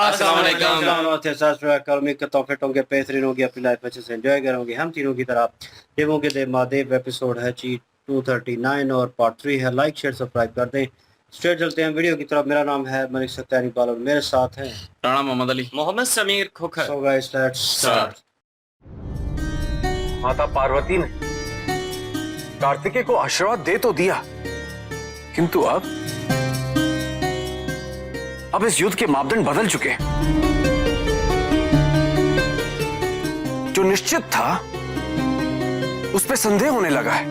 अस्सलाम वालेकुम। उम्मीद करता हूँ फिट होंगे, बेहतरीन होगी, अपनी लाइफ अच्छे से एंजॉय करोगे। हम तीनों की तरह देवों के देव महादेव एपिसोड है जी 239 और पार्ट 3 है। लाइक शेयर सब्सक्राइब कर दें। स्ट्रेट चलते हैं वीडियो की तरफ। मेरा नाम है मलिक सत्यानी बालोल, मेरे साथ हैं Rana Mohammad Ali, Mohammad Samir Khokhar. So guys let's start. माता पार्वती ने कार्तिकेय को आशीर्वाद दे तो दिया, किंतु अब इस युद्ध के मापदंड बदल चुके हैं। जो निश्चित था उस पे संदेह होने लगा है।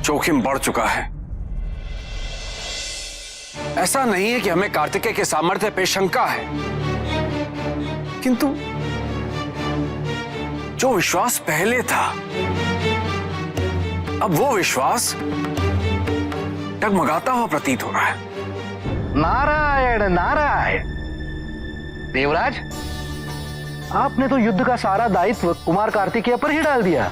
जोखिम बढ़ चुका है। ऐसा नहीं है कि हमें कार्तिकेय के सामर्थ्य पे शंका है, किंतु जो विश्वास पहले था, अब वो विश्वास डगमगाता हुआ प्रतीत हो रहा है। नारायण नारायण। देवराज, आपने तो युद्ध का सारा दायित्व कुमार कार्तिकेय पर ही डाल दिया।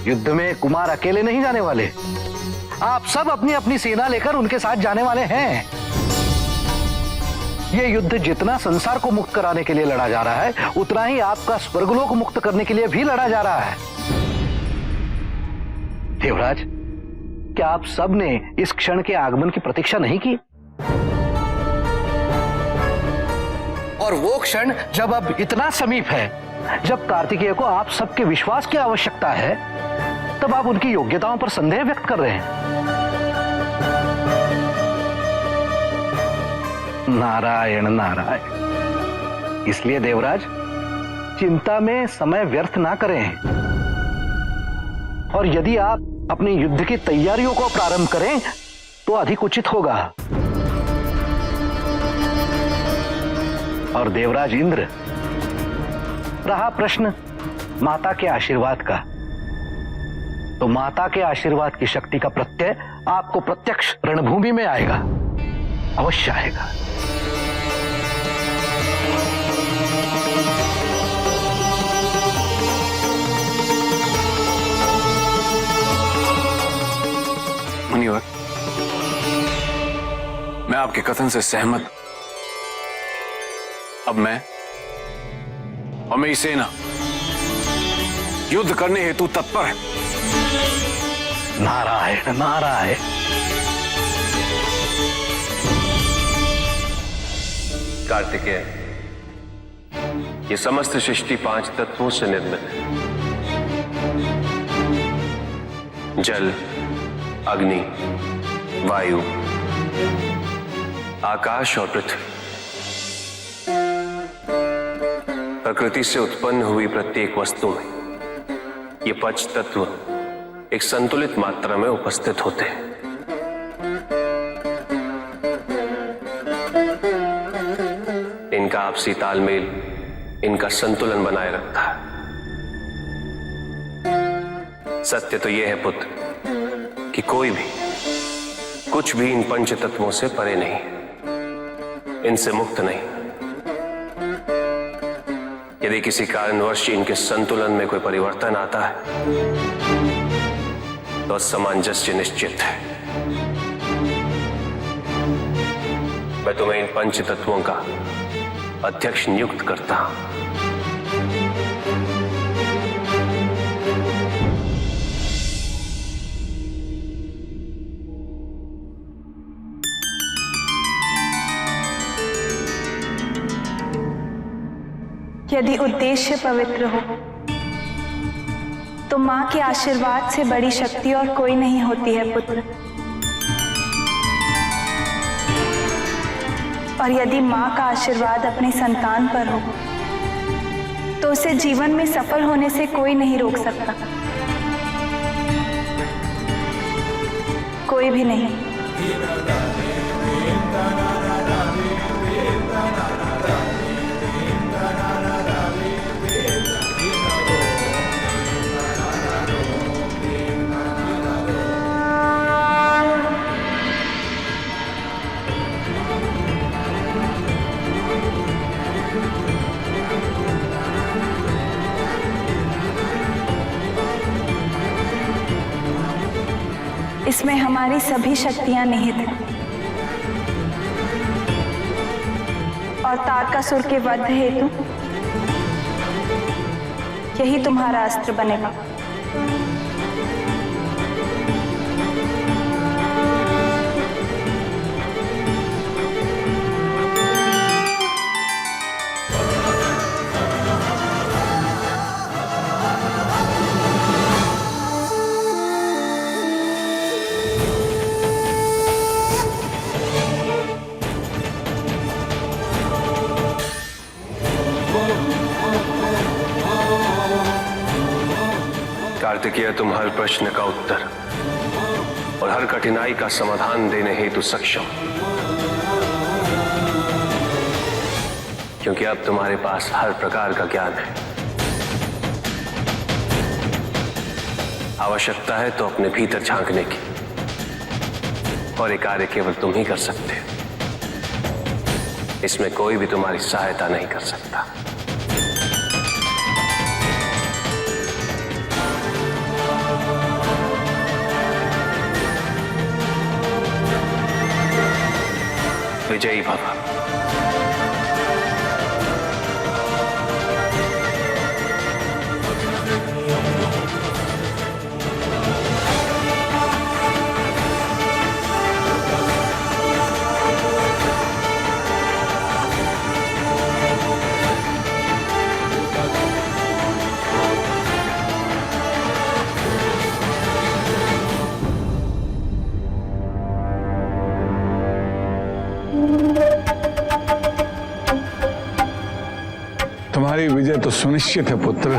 युद्ध में कुमार अकेले नहीं जाने वाले, आप सब अपनी अपनी सेना लेकर उनके साथ जाने वाले हैं। यह युद्ध जितना संसार को मुक्त कराने के लिए लड़ा जा रहा है, उतना ही आपका स्वर्गलोक मुक्त करने के लिए भी लड़ा जा रहा है। देवराज, क्या आप सब ने इस क्षण के आगमन की प्रतीक्षा नहीं की? और वो क्षण जब अब इतना समीप है, जब कार्तिकेय को आप सबके विश्वास की आवश्यकता है, तब आप उनकी योग्यताओं पर संदेह व्यक्त कर रहे हैं। नारायण नारायण। इसलिए देवराज, चिंता में समय व्यर्थ ना करें, और यदि आप अपनी युद्ध की तैयारियों को प्रारंभ करें तो अधिक उचित होगा। और देवराज इंद्र, रहा प्रश्न माता के आशीर्वाद का, तो माता के आशीर्वाद की शक्ति का प्रत्यय आपको प्रत्यक्ष रणभूमि में आएगा, अवश्य आएगा। मुनिवर, मैं आपके कथन से सहमत हूं। अब मैं और मेरी सेना युद्ध करने हेतु तत्पर है। नारायण नारायण। कार्तिकेय, ये समस्त सृष्टि 5 तत्वों से निर्मित है। जल, अग्नि, वायु, आकाश और पृथ्वी। प्रकृति से उत्पन्न हुई प्रत्येक वस्तु में ये 5 तत्व एक संतुलित मात्रा में उपस्थित होते हैं। इनका आपसी तालमेल इनका संतुलन बनाए रखता है। सत्य तो यह है पुत्र कि कोई भी कुछ भी इन 5 तत्वों से परे नहीं, इनसे मुक्त नहीं। यदि किसी कारणवश इनके संतुलन में कोई परिवर्तन आता है तो असमंजस्य निश्चित है। मैं तुम्हें इन 5 तत्वों का अध्यक्ष नियुक्त करता हूं। यदि उद्देश्य पवित्र हो तो मां के आशीर्वाद से बड़ी शक्ति और कोई नहीं होती है पुत्र। और यदि मां का आशीर्वाद अपनी संतान पर हो तो उसे जीवन में सफल होने से कोई नहीं रोक सकता, कोई भी नहीं। इसमें हमारी सभी शक्तियां निहित हैं और तारकासुर के वध हेतु यही तुम्हारा अस्त्र बनेगा। कार्तिकेय, तुम हर प्रश्न का उत्तर और हर कठिनाई का समाधान देने हेतु सक्षम, क्योंकि अब तुम्हारे पास हर प्रकार का ज्ञान है। आवश्यकता है तो अपने भीतर झांकने की, और ये कार्य केवल तुम ही कर सकते हो। इसमें कोई भी तुम्हारी सहायता नहीं कर सकता। विजयी भव। तुम्हारी विजय तो सुनिश्चित है पुत्र।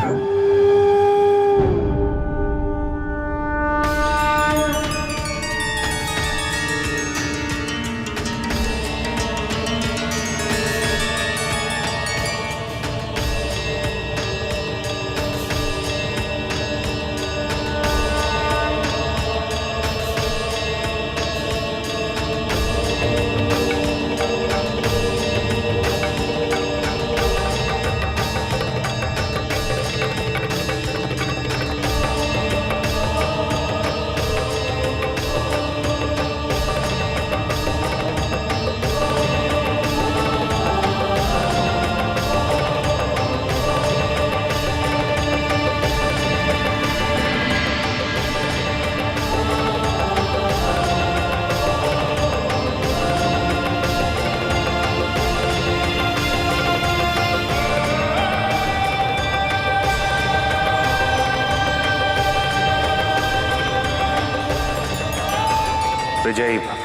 विजयी भव।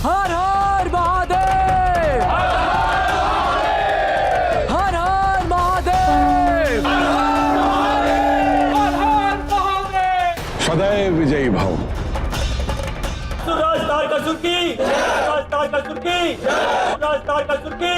हर हर महादेव, हर हर महादेव, हर हर महादेव। सदैव विजयी भव। सूरज तारकासुर की, सूरज तारकासुर की, सूरज तारकासुर की।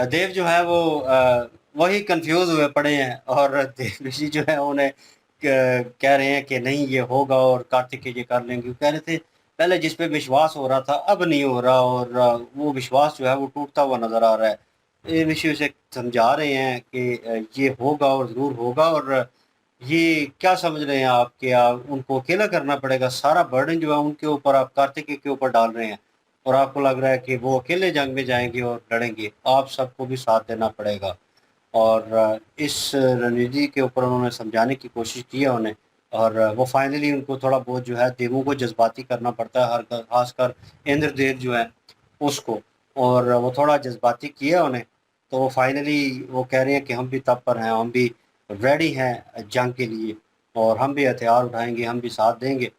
देव जो है वो वही कंफ्यूज हुए पड़े हैं और देव ऋषि जो है उन्हें कह रहे हैं कि नहीं ये होगा और कार्तिक ये कर लेंगे। वो कह रहे थे पहले जिस पे विश्वास हो रहा था अब नहीं हो रहा और वो विश्वास जो है वो टूटता हुआ नजर आ रहा है। ये ऋषि उसे समझा रहे हैं कि ये होगा और ज़रूर होगा और ये क्या समझ रहे हैं आप कि उनको अकेला करना पड़ेगा, सारा बर्डन जो है उनके ऊपर आप कार्तिकेय के ऊपर डाल रहे हैं और आपको लग रहा है कि वो अकेले जंग में जाएंगे और लड़ेंगे, आप सबको भी साथ देना पड़ेगा। और इस रणनीति के ऊपर उन्होंने समझाने की कोशिश की है उन्हें और वो फाइनली उनको थोड़ा बहुत जो है देवों को जज्बाती करना पड़ता है, हर खासकर इंद्रदेव जो है उसको, और वो थोड़ा जज्बाती किया उन्हें। तो वो फाइनली वो कह रहे हैं कि हम भी तब पर हैं, हम भी रेडी हैं जंग के लिए और हम भी हथियार उठाएंगे, हम भी साथ देंगे।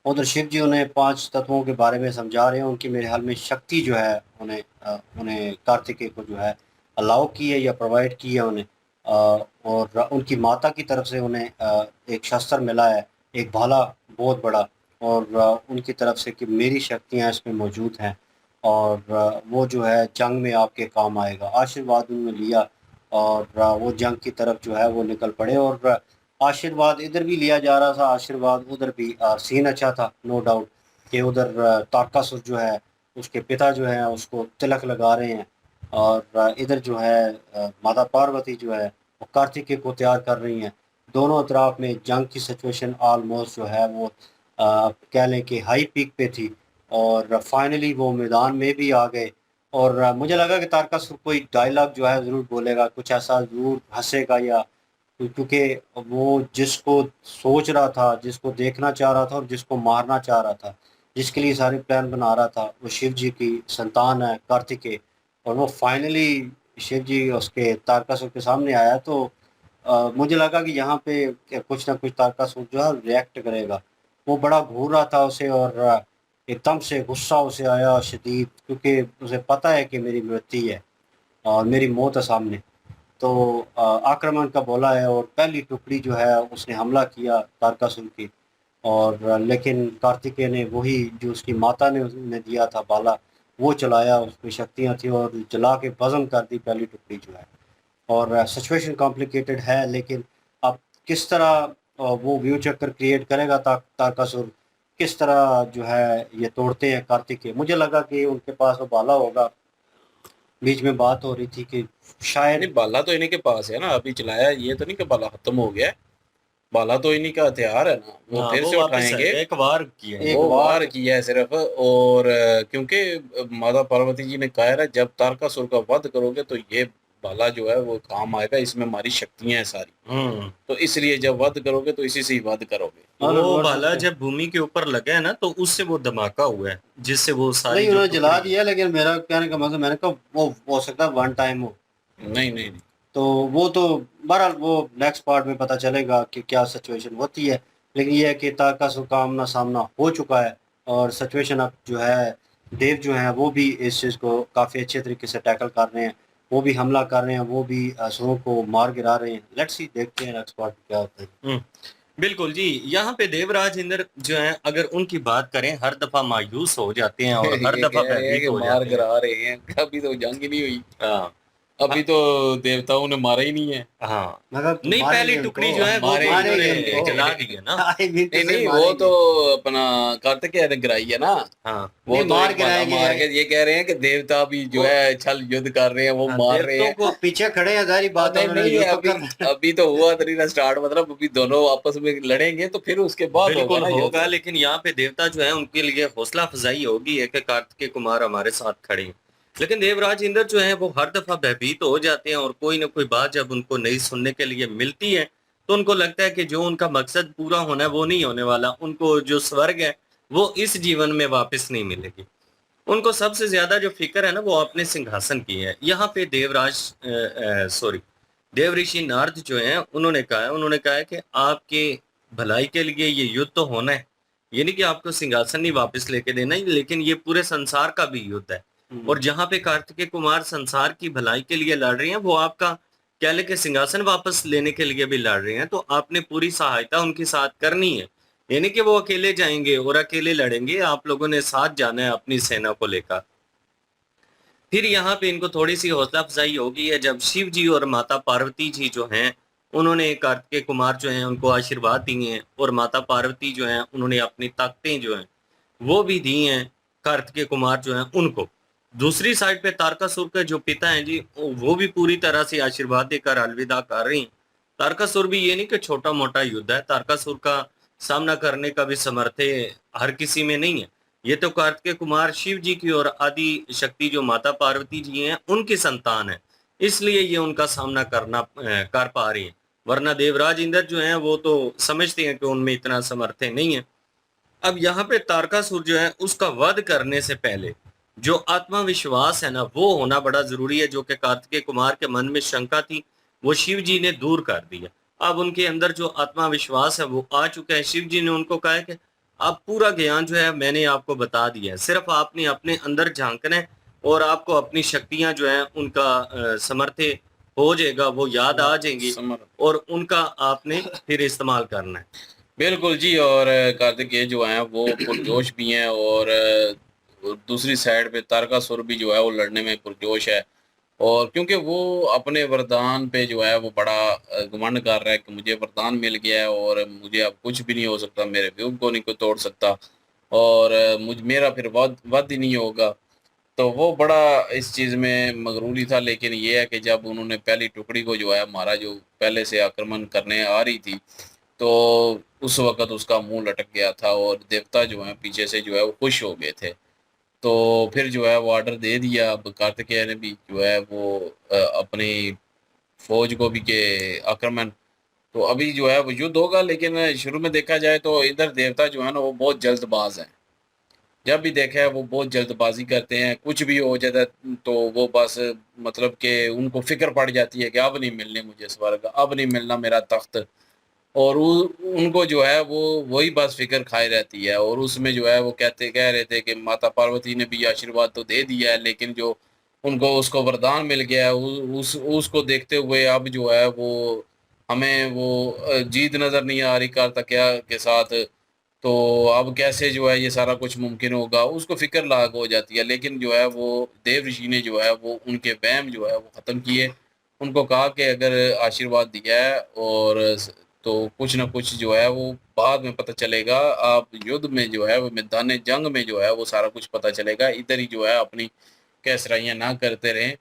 उधर शिव जी उन्हें 5 तत्वों के बारे में समझा रहे हैं, उनकी मेरे ख्याल में शक्ति जो है उन्हें कार्तिकेय को जो है अलाउ की है या प्रोवाइड की है उन्हें, और उनकी माता की तरफ से उन्हें एक शस्त्र मिला है, एक भाला बहुत बड़ा, और उनकी तरफ से कि मेरी शक्तियाँ इसमें मौजूद हैं और वो जो है जंग में आपके काम आएगा। आशीर्वाद उन्होंने लिया और वो जंग की तरफ जो है वो निकल पड़े और आशीर्वाद इधर भी लिया जा रहा था, आशीर्वाद उधर भी। सीन अच्छा था नो डाउट कि उधर तारकासुर जो है उसके पिता जो है उसको तिलक लगा रहे हैं और इधर जो है माता पार्वती जो है वो कार्तिकेय को तैयार कर रही हैं। दोनों तरफ में जंग की सिचुएशन ऑलमोस्ट जो है वो कह लें कि हाई पीक पे थी और फाइनली वो मैदान में भी आ गए और मुझे लगा कि तारकासुर कोई डायलॉग जो है ज़रूर बोलेगा, कुछ ऐसा ज़रूर हंसेगा या, क्योंकि वो जिसको सोच रहा था, जिसको देखना चाह रहा था और जिसको मारना चाह रहा था, जिसके लिए सारे प्लान बना रहा था, वो शिव जी की संतान है कार्तिकेय, और वो फाइनली शिव जी उसके तारकासुर के सामने आया। तो मुझे लगा कि यहाँ पे कुछ ना कुछ तारकासुर जो है रिएक्ट करेगा। वो बड़ा घूर रहा था उसे और एकदम से गुस्सा उसे आया शदीद, क्योंकि उसे पता है कि मेरी मृत्यु है और मेरी मौत है सामने। तो आक्रमण का बोला है और पहली टुकड़ी जो है उसने हमला किया तारकासुर की, और लेकिन कार्तिकेय ने वही जो उसकी माता ने उसने दिया था भाला वो चलाया, उसमें शक्तियाँ थी और जला के भस्म कर दी पहली टुकड़ी जो है। और सिचुएशन कॉम्प्लिकेटेड है, लेकिन अब किस तरह वो व्यू चक्कर क्रिएट करेगा तारकासुर, किस तरह जो है ये तोड़ते हैं कार्तिकेय। मुझे लगा कि उनके पास वो भाला होगा, बीच में बात हो रही थी कि शायद नहीं, बाला तो इन्हीं के पास है ना, अभी चलाया, ये तो नहीं कि बाला खत्म हो गया है। बाला तो इन्हीं का हथियार है ना, वो फिर से उठाएंगे। एक बार किया है। वो वार किया है सिर्फ, और क्योंकि माता पार्वती जी ने कहा है ना, जब तारकासुर का वध करोगे तो ये बाला जो है वो काम आएगा, इसमें हमारी शक्तियां हैं सारी, तो इसलिए जब वध करोगे तो इसी से ही वध करोगे। वो बाला जब भूमि के ऊपर लगा है ना तो उससे वो धमाका हुआ है, जिससे वो सारी नहीं उन्होंने जला दिया, लेकिन मेरा कहने का मतलब मैंने कहा वो हो सकता है वन टाइम हो। नहीं, तो वो तो बहरहाल वो नेक्स्ट पार्ट में पता चलेगा कि क्या सिचुएशन होती है, लेकिन ये है कि तारकासुर का आमना सामना हो चुका है और सिचुएशन अब जो है देव जो हैं वो भी इस चीज़ को काफ़ी अच्छे तरीके से टैकल कर रहे हैं, वो भी हमला कर रहे हैं, वो भी असुरों को मार गिरा रहे हैं। लेट्स सी, देखते हैं नेक्स्ट पार्ट में क्या होता है। बिल्कुल जी। यहाँ पे देवराज इंद्र जो है अगर उनकी बात करें हर दफा मायूस हो जाते हैं और हर दफा भयभीत हो मार जाते हैं। गिरा रहे हैं, कभी तो जंग ही नहीं हुई, हाँ अभी तो देवताओं ने मारा ही नहीं है। हाँ मगर नहीं, पहली टुकड़ी जो है वो मारे तो ही इन्होंने नहीं। जला दी है ना। नहीं, वो तो अपना कार्तिकेय ने गिराई है ना, हाँ वो नहीं, तो मार एक बाला गिराएंगे। मार के ये कह रहे हैं कि देवता भी जो है छल युद्ध कर रहे हैं, वो मार रहे हैं। को पीछे खड़े हैं, जारी बात है, उन्होंने नहीं, युद्ध अभी करना। अभी तो हुआ तरी ना स्टार्ट, मतलब अभी दोनों आपस में लड़ेंगे तो फिर उसके बाद होगा बिल्कुल ना युद्ध। होगा, लेकिन यहाँ पे देवता जो है उनके लिए हौसला अफजाई होगी है कि कार्तिकेय कुमार हमारे साथ खड़े हैं। लेकिन देवराज इंद्र जो है वो हर दफा भयभीत हो जाते हैं और कोई ना कोई बात जब उनको नहीं सुनने के लिए मिलती है तो उनको लगता है कि जो उनका मकसद पूरा होना है वो नहीं होने वाला, उनको जो स्वर्ग है वो इस जीवन में वापस नहीं मिलेगी। उनको सबसे ज्यादा जो फिक्र है ना वो अपने सिंहासन की है। यहाँ पे देव ऋषि नारद जो है उन्होंने कहा है कि आपके भलाई के लिए ये युद्ध तो होना है, ये नहीं कि आपको सिंहासन नहीं वापस लेके देना है, लेकिन ये पूरे संसार का भी युद्ध है। और जहाँ पे कार्तिकेय कुमार संसार की भलाई के लिए लड़ रहे हैं, वो आपका क्या लेके सिंहासन वापस लेने के लिए भी लड़ रहे हैं, तो आपने पूरी सहायता उनके साथ करनी है। यानी कि वो अकेले जाएंगे और अकेले लड़ेंगे, आप लोगों ने साथ जाना है अपनी सेना को लेकर। फिर यहाँ पे इनको थोड़ी सी हौसला अफजाई होगी है जब शिव जी और माता पार्वती जी जो हैं उन्होंने कार्तिकेय कुमार जो हैं उनको आशीर्वाद दिए हैं, और माता पार्वती जो हैं उन्होंने अपनी ताकतें जो हैं वो भी दी हैं कार्तिकेय कुमार जो हैं उनको। दूसरी साइड पे तारकासुर के जो पिता हैं जी, वो भी पूरी तरह से आशीर्वाद देकर अलविदा कर रही हैं। तारकासुर भी ये नहीं कि छोटा मोटा युद्ध है, तारकासुर का सामना करने का भी समर्थ हर किसी में नहीं है। ये तो कार्तिकेय कुमार शिव जी की और आदि शक्ति जो माता पार्वती जी हैं उनकी संतान है, इसलिए ये उनका सामना कर पा रही है। वरना देवराज इंद्र जो हैं वो तो समझते हैं कि उनमें इतना समर्थ नहीं है। अब यहाँ पे तारकासुर जो है उसका वध करने से पहले जो आत्मविश्वास है ना वो होना बड़ा जरूरी है, जो कि कार्तिकेय कुमार के मन में शंका थी वो शिव जी ने दूर कर दिया। अब उनके अंदर जो आत्मविश्वास है वो आ चुका है। शिव जी ने उनको कहा है कि अब पूरा ज्ञान जो है मैंने आपको बता दिया है, सिर्फ आपने अपने अंदर झांकना है और आपको अपनी शक्तियां जो है उनका समर्थ हो जाएगा, वो याद आ जाएंगी और उनका आपने फिर इस्तेमाल करना है। बिल्कुल जी। और कार्तिकेय जो हैं वो पुरजोश भी हैं, और दूसरी साइड पे तारकासुर भी जो है वो लड़ने में पुरजोश है, और क्योंकि वो अपने वरदान पे जो है वो बड़ा घमंड कर रहा है कि मुझे वरदान मिल गया है और मुझे अब कुछ भी नहीं हो सकता, मेरे व्यूह को नहीं कोई तोड़ सकता, और मेरा फिर वध ही नहीं होगा। तो वो बड़ा इस चीज़ में मगरूरी था। लेकिन ये है कि जब उन्होंने पहली टुकड़ी को जो है मारा, जो पहले से आक्रमण करने आ रही थी, तो उस वक़्त उसका मुँह लटक गया था और देवता जो हैं पीछे से जो है वो खुश हो गए थे। तो फिर जो है वो ऑर्डर दे दिया। अब कार्तिकेय ने भी जो है वो अपनी फ़ौज को भी के आक्रमण, तो अभी जो है वो युद्ध होगा। लेकिन शुरू में देखा जाए तो इधर देवता जो है ना वो बहुत जल्दबाज़ हैं। जब भी देखा है वो बहुत जल्दबाज़ी करते हैं, कुछ भी हो जाता है तो वो बस मतलब कि उनको फ़िक्र पड़ जाती है कि अब नहीं मिलने मुझे स्वर्ग, अब नहीं मिलना मेरा तख़्त, और उनको जो है वो वही बस फ़िक्र खाई रहती है। और उसमें जो है वो कह रहे थे कि माता पार्वती ने भी आशीर्वाद तो दे दिया है, लेकिन जो उनको उसको वरदान मिल गया है उसको देखते हुए अब जो है वो हमें वो जीत नज़र नहीं आ रही कार्तिकेय के साथ। तो अब कैसे जो है ये सारा कुछ मुमकिन होगा, उसको फ़िक्र लाग हो जाती है। लेकिन जो है वो देव ऋषि ने जो है वो उनके वहम जो है वो ख़त्म किए। उनको कहा कि अगर आशीर्वाद दिया है और तो कुछ ना कुछ जो है वो बाद में पता चलेगा, आप युद्ध में जो है वो मैदान जंग में जो है वो सारा कुछ पता चलेगा, इधर ही जो है अपनी कैसराइयाँ ना करते रहें।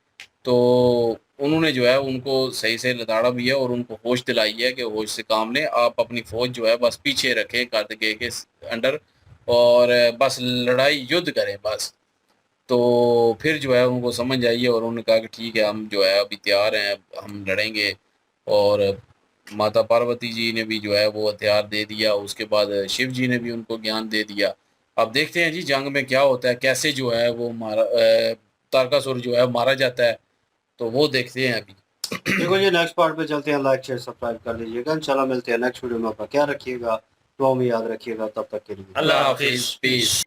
तो उन्होंने जो है उनको सही से लताड़ा भी है और उनको होश दिलाई है कि होश से काम लें, आप अपनी फ़ौज जो है बस पीछे रखें कार्तिकेय के अंडर, और बस लड़ाई युद्ध करें बस। तो फिर जो है उनको समझ आई है और उन्होंने कहा कि ठीक है, हम जो है अभी तैयार हैं, हम लड़ेंगे। और माता पार्वती जी ने भी जो है वो हथियार दे दिया, उसके बाद शिव जी ने भी उनको ज्ञान दे दिया। अब देखते हैं जी जंग में क्या होता है, कैसे जो है वो तारकासुर जो है मारा जाता है, तो वो देखते हैं अभी। देखो जी नेक्स्ट पार्ट पे चलते हैं। लाइक शेयर सब्सक्राइब कर लीजिएगा। इंशाल्लाह मिलते हैं नेक्स्ट वीडियो में। अपना क्या रखिएगा, दुआ में याद रखिएगा। तब तक के लिए अल्लाह हाफिज़, पीस।